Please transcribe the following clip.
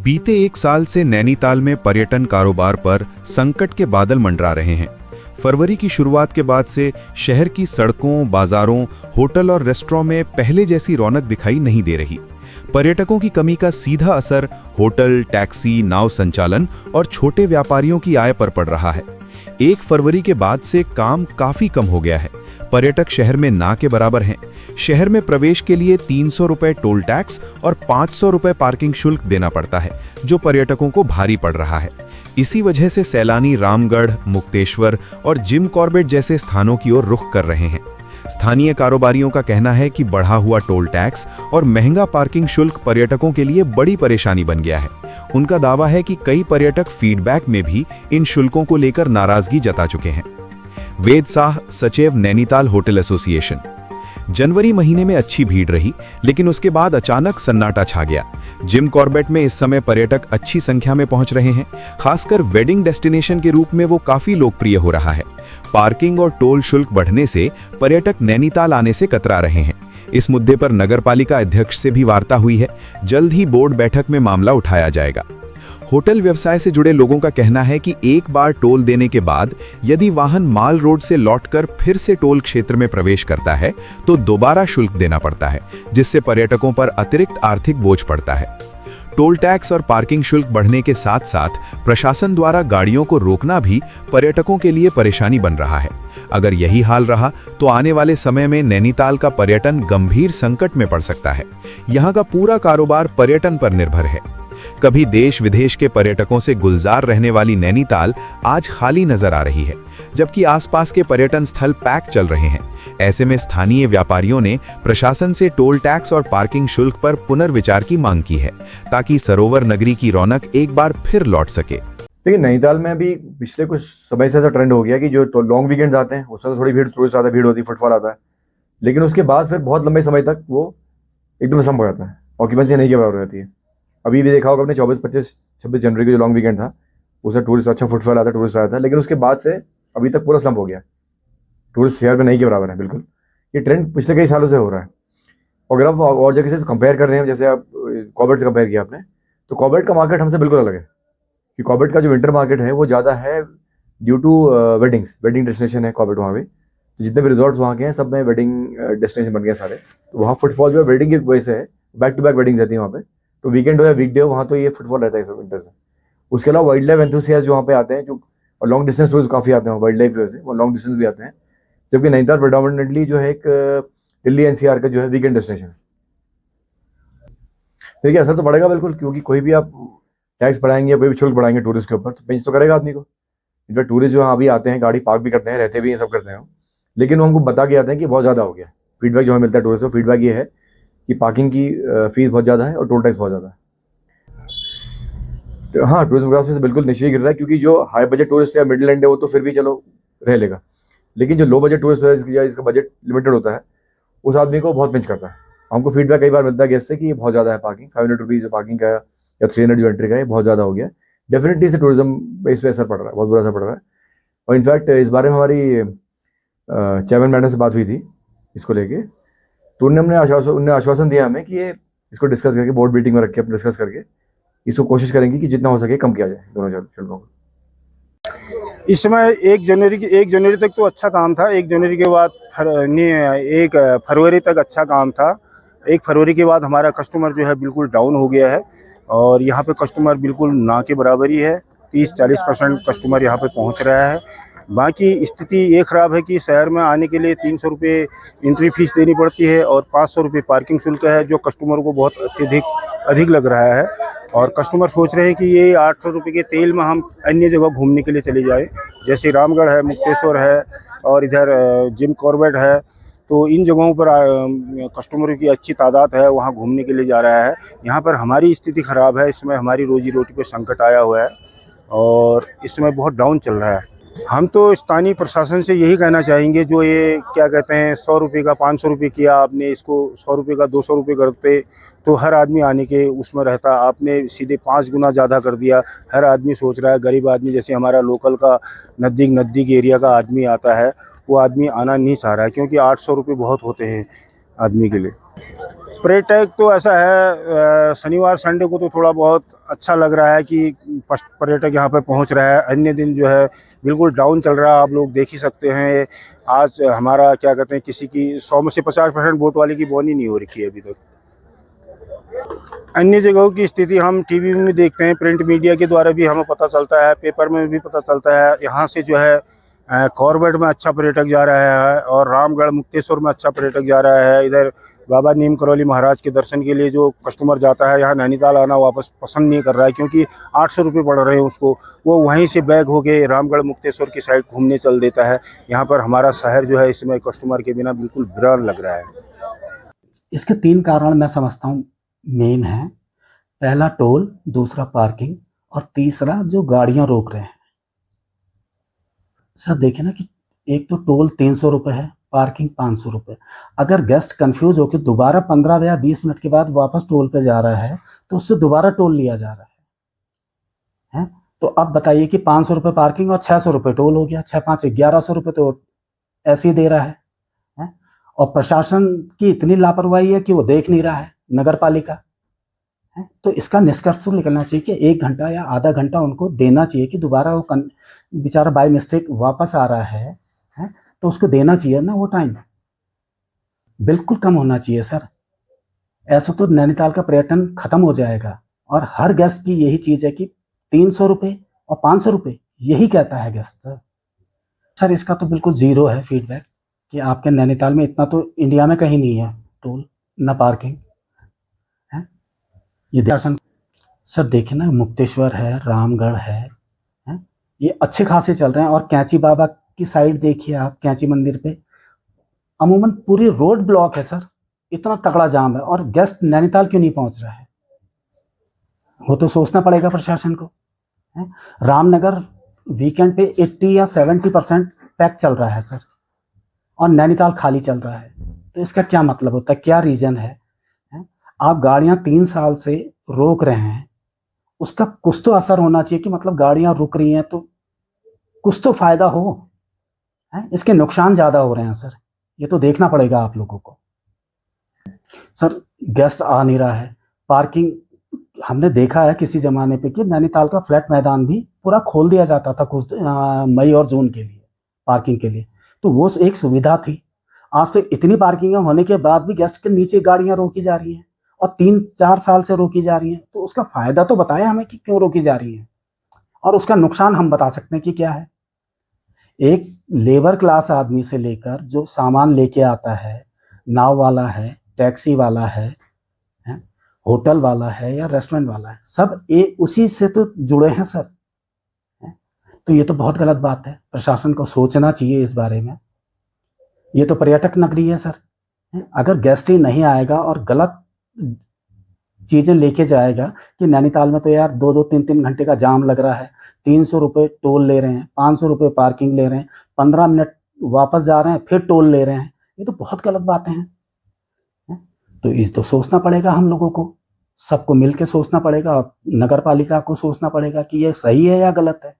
बीते एक साल से नैनीताल में पर्यटन कारोबार पर संकट के बादल मंडरा रहे हैं। फरवरी की शुरुआत के बाद से शहर की सड़कों, बाजारों, होटल और रेस्टोरेंट में पहले जैसी रौनक दिखाई नहीं दे रही। पर्यटकों की कमी का सीधा असर होटल, टैक्सी, नाव संचालन और छोटे व्यापारियों की आय पर पड़ रहा है। 1 फरवरी के बाद से काम काफी कम हो गया है। पर्यटक शहर में ना के बराबर हैं। शहर में प्रवेश के लिए 300 रुपए टोल टैक्स और 500 रुपए पार्किंग शुल्क देना पड़ता है, जो पर्यटकों को भारी पड़ रहा है। इसी वजह से सैलानी रामगढ़, मुक्तेश्वर और जिम कॉर्बेट जैसे स्थानों की ओर रुख कर रहे हैं। स्थानीय कारोबारियों का कहना है कि बढ़ा हुआ टोल टैक्स और महंगा पार्किंग शुल्क पर्यटकों के लिए बड़ी परेशानी बन गया है। उनका दावा है कि कई पर्यटक फीडबैक में भी इन शुल्कों को लेकर नाराजगी जता चुके हैं। वेद साह, सचिव, नैनीताल होटल एसोसिएशन। जनवरी महीने में अच्छी भीड़ रही, लेकिन उसके बाद अचानक सन्नाटा छा गया। जिम कॉर्बेट में इस समय पर्यटक अच्छी संख्या में पहुंच रहे हैं। खासकर वेडिंग डेस्टिनेशन के रूप में वो काफी लोकप्रिय हो रहा है। पार्किंग और टोल शुल्क बढ़ने से पर्यटक नैनीताल आने से कतरा रहे हैं। इस मुद्दे पर नगरपालिका अध्यक्ष से भी वार्ता हुई है। जल्द ही बोर्ड बैठक में मामला उठाया जाएगा। होटल व्यवसाय से जुड़े लोगों का कहना है कि एक बार टोल देने के बाद यदि वाहन माल रोड से लौटकर फिर से टोल क्षेत्र में प्रवेश करता है तो दोबारा शुल्क देना पड़ता है, जिससे पर्यटकों पर अतिरिक्त आर्थिक बोझ पड़ता है। टोल टैक्स और पार्किंग शुल्क बढ़ने के साथ साथ प्रशासन द्वारा गाड़ियों को रोकना भी पर्यटकों के लिए परेशानी बन रहा है। अगर यही हाल रहा तो आने वाले समय में नैनीताल का पर्यटन गंभीर संकट में पड़ सकता है। यहाँ का पूरा कारोबार पर्यटन पर निर्भर है। कभी देश विदेश के पर्यटकों से गुलजार रहने वाली नैनीताल आज खाली नजर आ रही है, जबकि आसपास के पर्यटन स्थल पैक चल रहे हैं। ऐसे में स्थानीय व्यापारियों ने प्रशासन से टोल टैक्स और पार्किंग शुल्क पर पुनर्विचार की मांग की है, ताकि सरोवर नगरी की रौनक एक बार फिर लौट सके। लेकिन नैनीताल में भी पिछले कुछ समय से ऐसा ट्रेंड हो गया कि जो तो लॉन्ग वीकेंड्स आते हैं उसमें तो थोड़ी भीड़, टूरिस्ट आता है, भीड़ होती है, फुटफॉल आता है। लेकिन उसके बाद फिर बहुत लंबे समय तक वो एकदम सम हो जाता है, ऑक्यूपेंसी नहीं के बराबर रहती है। अभी भी देखा होगा आपने 24, 25, 26 जनवरी का जो लॉन्ग वीकेंड था उसमें टूरिस्ट अच्छा फुटफॉल आता, टूरिस्ट आया था। लेकिन उसके बाद से अभी तक पूरा स्लम्प हो गया। टूरिस्ट शहर में नहीं के बराबर है बिल्कुल। ये ट्रेंड पिछले कई सालों से हो रहा है। अगर आप और जगह से कंपेयर कर रहे हैं, जैसे आप कॉर्बेट से कंपेयर किया आपने, तो कॉर्बेट का मार्केट हमसे बिल्कुल अलग है। कि कॉर्बेट का जो विंटर मार्केट है वो ज़्यादा है ड्यू टू वेडिंग डेस्टिनेशन है कॉर्बेट वहाँ पे। तो जितने भी रिजॉर्ट्स वहाँ के हैं सब में वेडिंग डेस्टिनेशन बन गए सारे। तो वहाँ फुटफॉल जो है वेडिंग की वजह से है, बैक टू बैक वेडिंग्स रहती है वहाँ पे। तो वीकेंड हो या वीकडे हो, वहाँ तो ये फुटफॉल रहता है सब विंटर्स में। उसके अलावा वाइल्ड लाइफ एंथुसियास्ट जो वहाँ पे आते हैं, जो और लॉन्ग डिस्टेंस टूरिस्ट काफ़ी आते हैं वाइल्ड लाइफ की वजह से, वो लॉन्ग डिस्टेंस भी आते हैं। जबकि नैनीताल प्रेडोमिनेटली जो है एक दिल्ली एनसीआर का जो है वीकेंड डेस्टिनेशन है। देखिए असर तो पड़ेगा बिल्कुल, क्योंकि कोई भी आप टैक्स बढ़ाएंगे या कोई भी शुल्क बढ़ाएंगे टूरिस्ट के ऊपर तो पिंच तो करेगा आदमी को। इनफैक्ट टूरिस्ट जो अभी आते हैं, गाड़ी पार्क भी करते हैं, रहते भी हैं, सब करते हैं, लेकिन वो हमको बता के आते हैं कि बहुत ज़्यादा हो गया। फीडबैक जो हमें मिलता है टूरिस्ट को, फीडबैक ये है कि पार्किंग की फीस बहुत ज़्यादा है और टोल टैक्स बहुत ज़्यादा है। तो हाँ, टूरिज्म ग्राफ से बिल्कुल नीचे गिर रहा है, क्योंकि जो हाई बजट टूरिस्ट या मिडिल एंड है वो तो फिर भी चलो रह लेगा। लेकिन जो लो बजट टूरिस्ट है, जिसका बजट लिमिटेड होता है, उस आदमी को बहुत पिंच करता है। हमको फीडबैक कई बार मिलता है गेस्ट से कि ये बहुत ज़्यादा है पार्किंग, 500 रुपीज़ पार्किंग का या 300 जो एंट्री का है, बहुत ज़्यादा हो गया। डेफिनेटली इससे टूरिज्म पे इस पर असर पड़ रहा है, बहुत बुरा असर पड़ रहा है। और इनफैक्ट इस बारे में हमारी चेयरमैन मैडम से बात हुई थी इसको लेके। तो उन्होंने आश्वासन दिया हमें कि ये इसको डिस्कस करके बोर्ड मीटिंग में रख के डिस्कस करके इसको कोशिश करेंगे कि जितना हो सके कम किया जाए दोनों शुल्कों को। इस समय 1 जनवरी तक तो अच्छा काम था। 1 जनवरी के बाद 1 फरवरी तक अच्छा काम था। 1 फरवरी के बाद हमारा कस्टमर जो है बिल्कुल डाउन हो गया है और यहाँ पे कस्टमर बिल्कुल ना के बराबर ही है। 30-40% कस्टमर यहाँ पे पहुँच रहा है। बाकी स्थिति ये ख़राब है कि शहर में आने के लिए 300 रुपये एंट्री फीस देनी पड़ती है और 500 रुपये पार्किंग शुल्क है, जो कस्टमर को बहुत अधिक लग रहा है। और कस्टमर सोच रहे हैं कि ये 800 रुपये के तेल में हम अन्य जगह घूमने के लिए चले जाएं, जैसे रामगढ़ है, मुक्तेश्वर है और इधर जिम कॉर्बेट है। तो इन जगहों पर कस्टमरों की अच्छी तादाद है, वहाँ घूमने के लिए जा रहा है। यहाँ पर हमारी स्थिति ख़राब है। इस समय हमारी रोजी रोटी पर संकट आया हुआ है और इस समय बहुत डाउन चल रहा है। हम तो स्थानीय प्रशासन से यही कहना चाहेंगे, जो ये क्या कहते हैं 100 रुपये का 500 रुपये किया आपने, इसको 100 रुपये का 200 रुपये करते तो हर आदमी आने के उसमें रहता। आपने सीधे 5 गुना ज़्यादा कर दिया। हर आदमी सोच रहा है, गरीब आदमी जैसे हमारा लोकल का नज़दीक एरिया का आदमी आता है, वो आदमी आना नहीं चाह रहा है, क्योंकि 800 रुपये बहुत होते हैं आदमी के लिए। पर्यटक तो ऐसा है, शनिवार संडे को तो थोड़ा बहुत अच्छा लग रहा है कि पर्यटक यहाँ पे पहुँच रहा है। अन्य दिन जो है बिल्कुल डाउन चल रहा है, आप लोग देख ही सकते हैं। आज हमारा क्या कहते हैं, किसी की 100 में से 50% बोट वाले की बोनी नहीं हो रखी है अभी तक। अन्य जगहों की स्थिति हम टीवी में देखते हैं, प्रिंट मीडिया के द्वारा भी हमें पता चलता है, पेपर में भी पता चलता है। यहाँ से जो है कॉर्बेट में अच्छा पर्यटक जा रहा है और रामगढ़ मुक्तेश्वर में अच्छा पर्यटक जा रहा है। इधर बाबा नीम करौली महाराज के दर्शन के लिए जो कस्टमर जाता है, यहाँ नैनीताल आना वापस पसंद नहीं कर रहा है, क्योंकि 800 रुपये पड़ रहे हैं उसको। वो वहीं से बैग हो के रामगढ़ मुक्तेश्वर की साइड घूमने चल देता है। यहाँ पर हमारा शहर जो है इसमें कस्टमर के बिना बिल्कुल वीरान लग रहा है। इसके 3 कारण मैं समझता हूँ मेन है। पहला टोल, दूसरा पार्किंग और तीसरा जो गाड़ियां रोक रहे हैं। सर देखें ना कि एक तो टोल 300 रुपये है, पार्किंग 500 रुपये। अगर गेस्ट कंफ्यूज होकर दोबारा 15 या 20 मिनट के बाद वापस टोल पे जा रहा है तो उससे दोबारा टोल लिया जा रहा है। तो अब बताइए कि 500 रुपये पार्किंग और 600 रुपये टोल हो गया, 6 5 1100 रुपये तो ऐसे ही दे रहा है। और प्रशासन की इतनी लापरवाही है कि वो देख नहीं रहा है, नगर पालिका है। तो इसका निष्कर्ष तो निकलना चाहिए कि 1 घंटा या आधा घंटा उनको देना चाहिए कि दोबारा वो बेचारा बाय मिस्टेक वापस आ रहा है तो उसको देना चाहिए ना, वो टाइम बिल्कुल कम होना चाहिए सर। ऐसा तो नैनीताल का पर्यटन खत्म हो जाएगा। और हर गेस्ट की यही चीज है कि 300 रुपये और 500 रुपये यही कहता है गेस्ट। सर इसका तो बिल्कुल जीरो है फीडबैक कि आपके नैनीताल में इतना तो इंडिया में कहीं नहीं है टोल ना पार्किंग है। ये दर्शन सर देखे ना, मुक्तेश्वर है, रामगढ़ है, ये अच्छे खासे चल रहे हैं। और कैंची बाबा की साइड देखिए आप, कैंची मंदिर पे अमूमन पूरी रोड ब्लॉक है सर, इतना तगड़ा जाम है और गेस्ट नैनीताल क्यों नहीं पहुंच रहा है, वो तो सोचना पड़ेगा प्रशासन को। रामनगर वीकेंड पे 80 या 70% पैक चल रहा है सर और नैनीताल खाली चल रहा है। तो इसका क्या मतलब होता है, क्या रीजन है? आप गाड़ियां 3 साल से रोक रहे हैं, उसका कुछ तो असर होना चाहिए कि मतलब गाड़ियां रुक रही हैं तो कुछ तो फायदा हो। इसके नुकसान ज्यादा हो रहे हैं सर, ये तो देखना पड़ेगा आप लोगों को। सर गेस्ट आ नहीं रहा है, पार्किंग हमने देखा है किसी जमाने पे कि नैनीताल का फ्लैट मैदान भी पूरा खोल दिया जाता था कुछ मई और जून के लिए पार्किंग के लिए, तो वो एक सुविधा थी। आज तो इतनी पार्किंग होने के बाद भी गेस्ट के नीचे गाड़ियां रोकी जा रही हैं और 3-4 साल से रोकी जा रही हैं। तो उसका फायदा तो बताया हमें कि क्यों रोकी जा रही हैं और उसका नुकसान हम बता सकते हैं कि क्या है। एक लेबर क्लास आदमी से लेकर जो सामान लेके आता है, नाव वाला है, टैक्सी वाला है, होटल वाला है या रेस्टोरेंट वाला है, सब उसी से तो जुड़े हैं सर। तो ये तो बहुत गलत बात है, प्रशासन को सोचना चाहिए इस बारे में। ये तो पर्यटक नगरी है सर, अगर गेस्ट ही नहीं आएगा और गलत चीजें लेके जाएगा कि नैनीताल में तो यार 2-2 3-3 घंटे का जाम लग रहा है, 300 रुपये टोल ले रहे हैं, 500 रुपये पार्किंग ले रहे हैं, 15 मिनट वापस जा रहे हैं फिर टोल ले रहे हैं, ये तो बहुत गलत बातें हैं। तो इस तो सोचना पड़ेगा हम लोगों को, सबको मिलकर सोचना पड़ेगा, नगर पालिका को सोचना पड़ेगा कि ये सही है या गलत है।